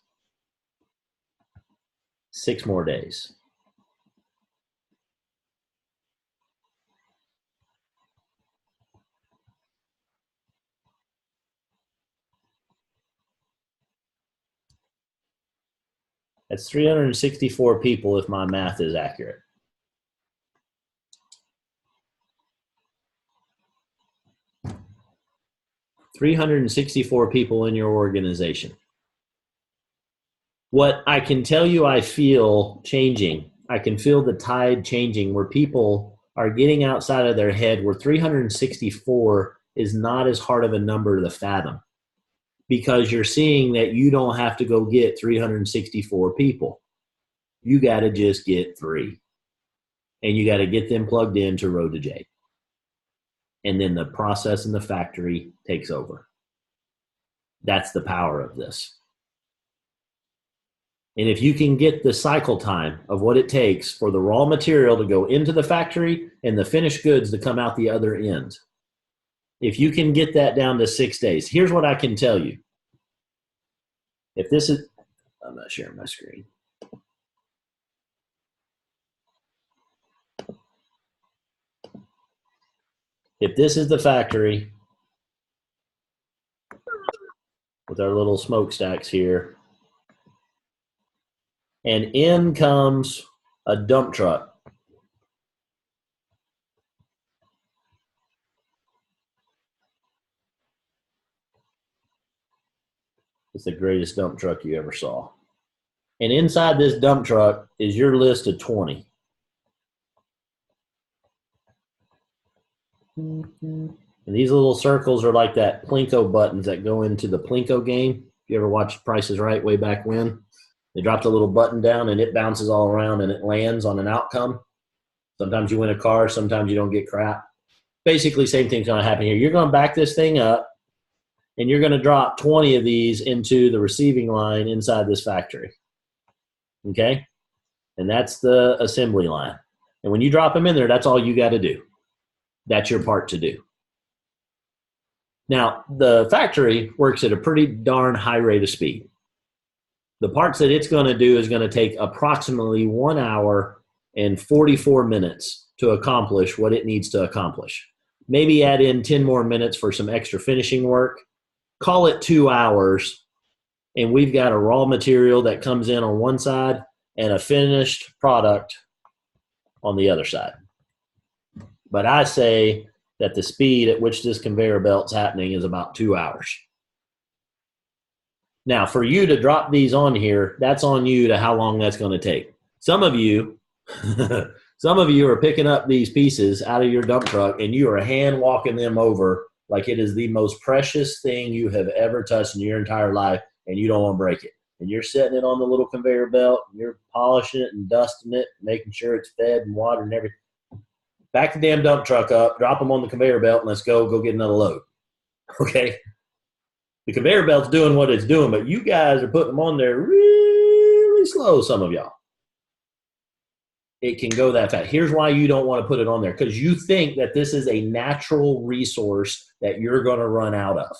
Speaker 1: 6 more days. That's 364 people if my math is accurate. $364 people in your organization. What I can tell you I feel changing, I can feel the tide changing where people are getting outside of their head, where 364 is not as hard of a number to fathom. Because you're seeing that you don't have to go get 364 people. You got to just get 3. and you got to get them plugged into Road to Jade. And then the process in the factory takes over. That's the power of this. And if you can get the cycle time of what it takes for the raw material to go into the factory and the finished goods to come out the other end, if you can get that down to 6 days, here's what I can tell you. If this is, I'm not sharing my screen. If this is the factory with our little smokestacks here, and in comes a dump truck. It's the greatest dump truck you ever saw. And inside this dump truck is your list of 20. And these little circles are like that Plinko buttons that go into the Plinko game. If you ever watched Price is Right way back when, they dropped a little button down and it bounces all around and it lands on an outcome. Sometimes you win a car, sometimes you don't get crap. Basically, same thing's going to happen here. You're going to back this thing up and you're going to drop 20 of these into the receiving line inside this factory. Okay? And that's the assembly line. And when you drop them in there, that's all you got to do. That's your part to do. Now, the factory works at a pretty darn high rate of speed. The parts that it's going to do is going to take approximately 1 hour and 44 minutes to accomplish what it needs to accomplish. Maybe add in 10 more minutes for some extra finishing work. Call it 2 hours, and we've got a raw material that comes in on one side and a finished product on the other side. But I say that the speed at which this conveyor belt's happening is about 2 hours. Now, for you to drop these on here, that's on you to how long that's going to take. Some of you are picking up these pieces out of your dump truck and you are hand walking them over like it is the most precious thing you have ever touched in your entire life, and you don't want to break it. And you're setting it on the little conveyor belt, and you're polishing it and dusting it, making sure it's fed and watered and everything. Back the damn dump truck up, drop them on the conveyor belt, and let's go get another load. Okay? The conveyor belt's doing what it's doing, but you guys are putting them on there really slow, some of y'all. It can go that fast. Here's why you don't want to put it on there, because you think that this is a natural resource that you're going to run out of.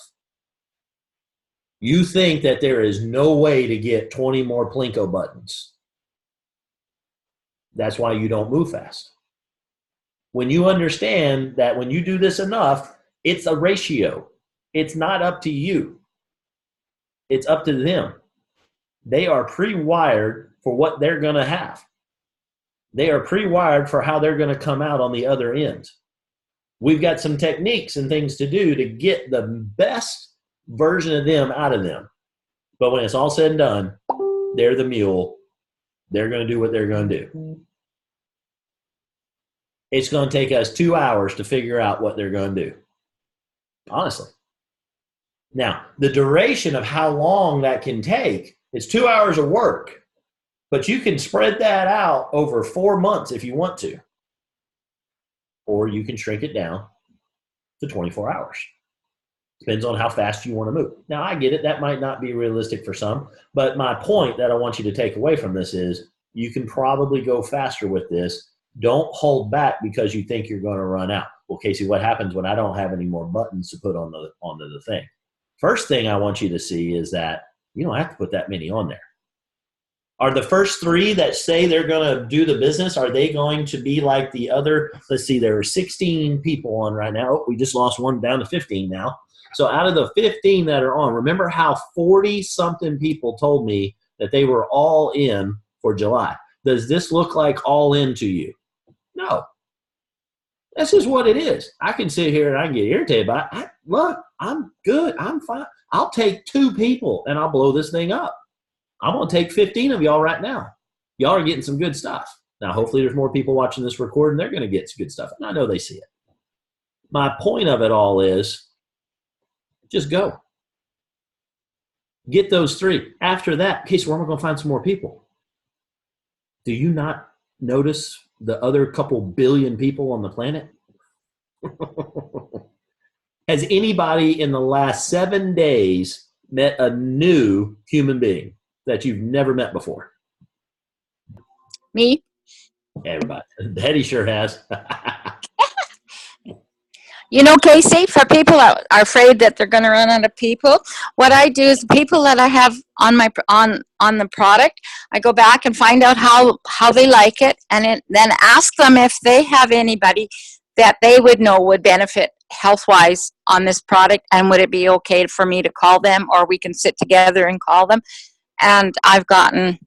Speaker 1: You think that there is no way to get 20 more Plinko buttons. That's why you don't move fast. When you understand that when you do this enough, it's a ratio. It's not up to you. It's up to them. They are pre-wired for what they're going to have. They are pre-wired for how they're going to come out on the other end. We've got some techniques and things to do to get the best version of them out of them. But when it's all said and done, they're the mule. They're going to do what they're going to do. It's going to take us 2 hours to figure out what they're going to do. Honestly. Now, the duration of how long that can take is 2 hours of work. But you can spread that out over 4 months if you want to. Or you can shrink it down to 24 hours. Depends on how fast you want to move. Now, I get it. That might not be realistic for some. But my point that I want you to take away from this is you can probably go faster with this. Don't hold back because you think you're going to run out. Well, Casey, what happens when I don't have any more buttons to put on the thing? First thing I want you to see is that you don't have to put that many on there. Are the first 3 that say they're going to do the business, are they going to be like the other? Let's see, there are 16 people on right now. Oh, we just lost one down to 15 now. So out of the 15 that are on, remember how 40-something people told me that they were all in for July. Does this look like all in to you? No. This is what it is. I can sit here and I can get irritated by it. Look, I'm good. I'm fine. I'll take 2 people and I'll blow this thing up. I'm going to take 15 of y'all right now. Y'all are getting some good stuff. Now, hopefully there's more people watching this recording. They're going to get some good stuff. And I know they see it. My point of it all is just go. Get those 3. After that, Casey, where am I going to find some more people? Do you not notice the other couple billion people on the planet? Has anybody in the last 7 days met a new human being that you've never met before?
Speaker 3: Me.
Speaker 1: Everybody. Hetty sure has.
Speaker 3: You know, Casey, for people that are afraid that they're going to run out of people, what I do is people that I have on my on the product, I go back and find out how they like it, and then ask them if they have anybody that they would know would benefit health-wise on this product, and would it be okay for me to call them, or we can sit together and call them. And I've gotten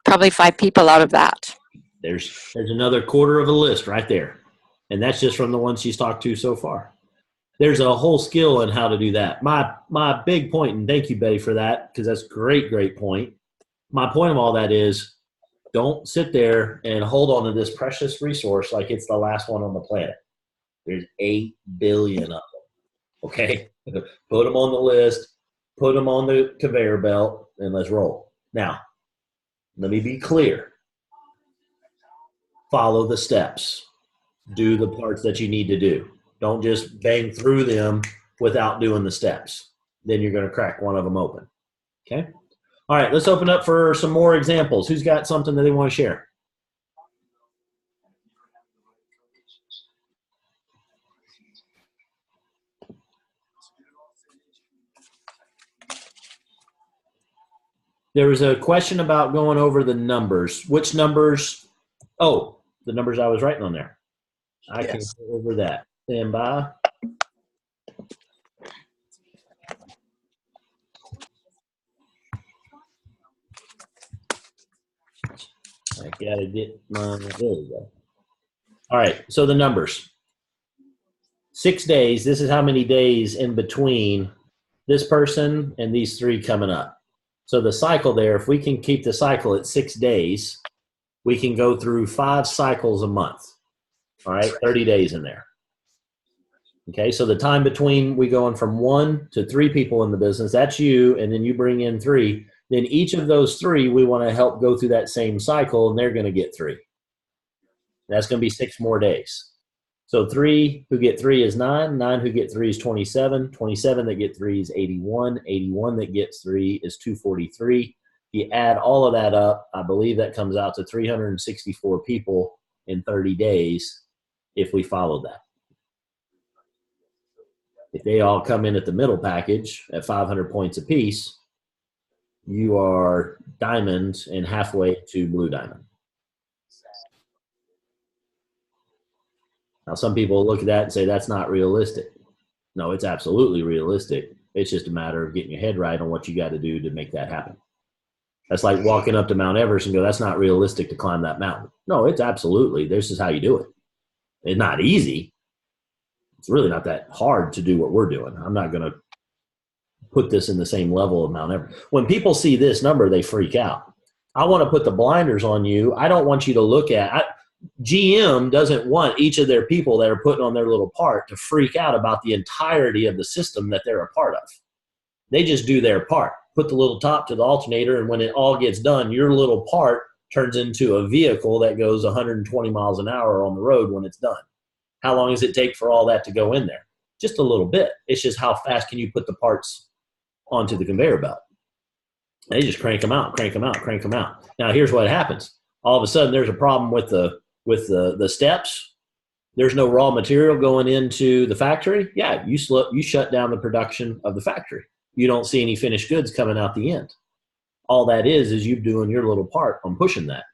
Speaker 3: probably 5 people out of that.
Speaker 1: There's another quarter of a list right there. And that's just from the ones she's talked to so far. There's a whole skill in how to do that. My big point, and thank you, Betty, for that, because that's a great point. My point of all that is, don't sit there and hold on to this precious resource like it's the last one on the planet. There's 8 billion of them, okay? Put them on the list, put them on the conveyor belt, and let's roll. Now, let me be clear. Follow the steps. Do the parts that you need to do. Don't just bang through them without doing the steps. Then you're going to crack one of them open. Okay? All right, let's open up for some more examples. Who's got something that they want to share? There was a question about going over the numbers. Which numbers? Oh, the numbers I was writing on there. I can go over that. Stand by. I gotta get my, there we go. All right, so the numbers. 6 days, this is how many days in between this person and these 3 coming up. So the cycle there, if we can keep the cycle at 6 days, we can go through 5 cycles a month. All right, 30 days in there. Okay, so the time between we going from 1 to 3 people in the business, that's you, and then you bring in 3. Then each of those 3, we want to help go through that same cycle, and they're going to get 3. That's going to be 6 more days. So 3 who get 3 is 9. 9 who get 3 is 27. 27 that get 3 is 81. 81 that gets 3 is 243. You add all of that up, I believe that comes out to 364 people in 30 days if we follow that. If they all come in at the middle package at 500 points apiece, you are diamond and halfway to blue diamond. Now, some people look at that and say that's not realistic. No, it's absolutely realistic. It's just a matter of getting your head right on what you got to do to make that happen. That's like walking up to Mount Everest and go, that's not realistic to climb that mountain. No, it's absolutely. This is how you do it. It's not easy. It's really not that hard to do what we're doing. I'm not going to put this in the same level of Mount Everest. When people see this number, they freak out. I want to put the blinders on you. I don't want you to look at GM doesn't want each of their people that are putting on their little part to freak out about the entirety of the system that they're a part of. They just do their part. Put the little top to the alternator, and when it all gets done, your little part turns into a vehicle that goes 120 miles an hour on the road when it's done. How long does it take for all that to go in there? Just a little bit. It's just how fast can you put the parts onto the conveyor belt. They just crank them out, crank them out, crank them out. Now, here's what happens. All of a sudden, there's a problem with the steps. There's no raw material going into the factory. Yeah, you shut down the production of the factory. You don't see any finished goods coming out the end. All that is you doing your little part on pushing that.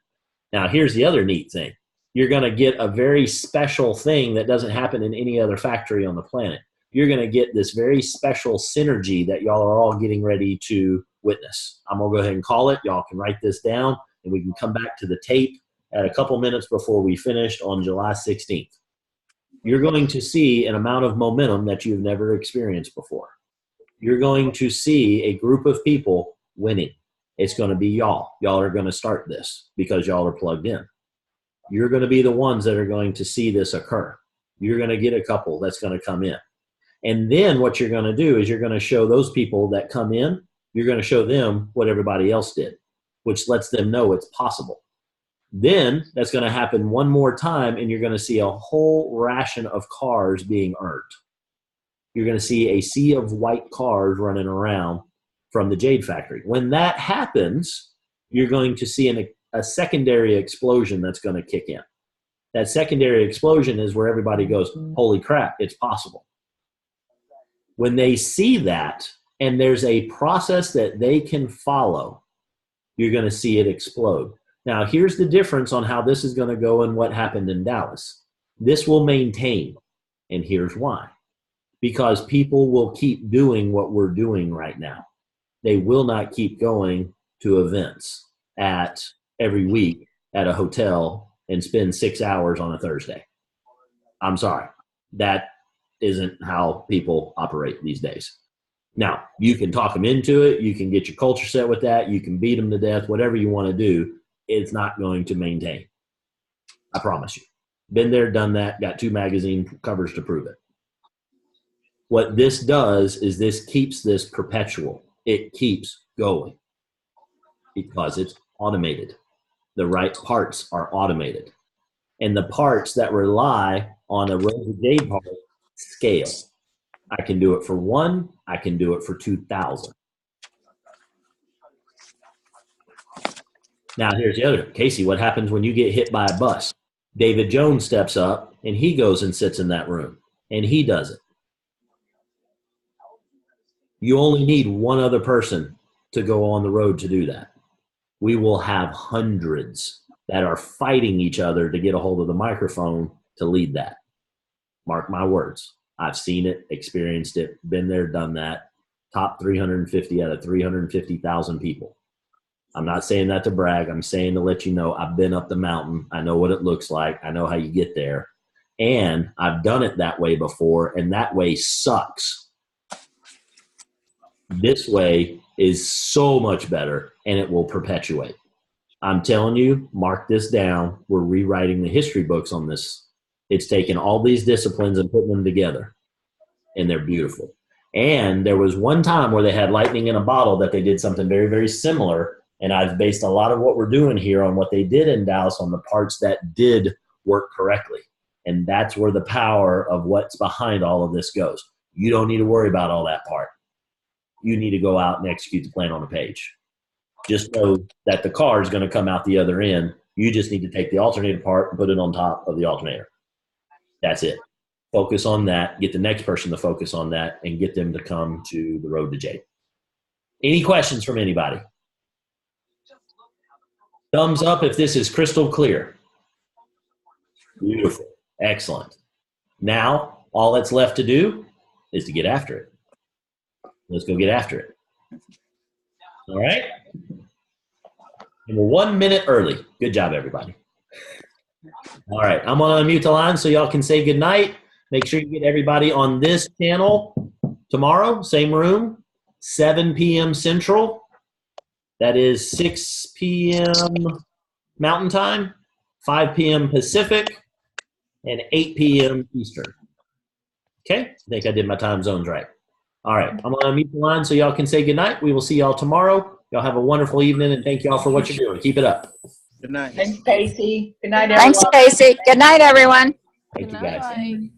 Speaker 1: Now, here's the other neat thing. You're going to get a very special thing that doesn't happen in any other factory on the planet. You're going to get this very special synergy that y'all are all getting ready to witness. I'm going to go ahead and call it. Y'all can write this down, and we can come back to the tape at a couple minutes before we finished on July 16th. You're going to see an amount of momentum that you've never experienced before. You're going to see a group of people winning. It's going to be y'all. Y'all are going to start this because y'all are plugged in. You're going to be the ones that are going to see this occur. You're going to get a couple that's going to come in. And then what you're going to do is you're going to show those people that come in, you're going to show them what everybody else did, which lets them know it's possible. Then that's going to happen one more time, and you're going to see a whole ration of cars being earned. You're going to see a sea of white cars running around from the Jade Factory. When that happens, you're going to see a secondary explosion that's going to kick in. That secondary explosion is where everybody goes, holy crap, it's possible. When they see that, and there's a process that they can follow, you're going to see it explode. Now, here's the difference on how this is going to go and what happened in Dallas. This will maintain, and here's why. Because people will keep doing what we're doing right now. They will not keep going to events every week at a hotel and spend 6 hours on a Thursday. I'm sorry. That isn't how people operate these days. Now, you can talk them into it. You can get your culture set with that. You can beat them to death, whatever you want to do. It's not going to maintain. I promise you. Been there, done that, got 2 magazine covers to prove it. What this does is this keeps this perpetual. It keeps going because it's automated. The right parts are automated. And the parts that rely on a Road to Jade part scale. I can do it for 1. I can do it for 2,000. Now, here's the other. Casey, what happens when you get hit by a bus? David Jones steps up, and he goes and sits in that room, and he does it. You only need one other person to go on the road to do that. We will have hundreds that are fighting each other to get a hold of the microphone to lead that. Mark my words. I've seen it, experienced it, been there, done that. Top 350 out of 350,000 people. I'm not saying that to brag. I'm saying to let you know I've been up the mountain. I know what it looks like. I know how you get there. And I've done it that way before, and that way sucks. This way is so much better, and it will perpetuate. I'm telling you, mark this down. We're rewriting the history books on this. It's taken all these disciplines and putting them together, and they're beautiful. And there was one time where they had lightning in a bottle that they did something very, very similar. And I've based a lot of what we're doing here on what they did in Dallas on the parts that did work correctly. And that's where the power of what's behind all of this goes. You don't need to worry about all that part. You need to go out and execute the plan on the page. Just know that the car is going to come out the other end. You just need to take the alternator part and put it on top of the alternator. That's it. Focus on that. Get the next person to focus on that and get them to come to the Road to Jade. Any questions from anybody? Thumbs up if this is crystal clear. Beautiful. Excellent. Now, all that's left to do is to get after it. Let's go get after it. All right? And we're 1 minute early. Good job, everybody. All right. I'm going to unmute the line so y'all can say goodnight. Make sure you get everybody on this channel tomorrow, same room, 7 p.m. Central. That is 6 p.m. Mountain Time, 5 p.m. Pacific, and 8 p.m. Eastern. Okay? I think I did my time zones right. All right. I'm going to unmute the line so y'all can say goodnight. We will see y'all tomorrow. Y'all have a wonderful evening, and thank y'all for what you're doing. Keep it up.
Speaker 5: Good night.
Speaker 2: Thanks, Casey. Good night, everyone.
Speaker 3: Thanks, Casey. Good night, everyone.
Speaker 1: Thank you, guys.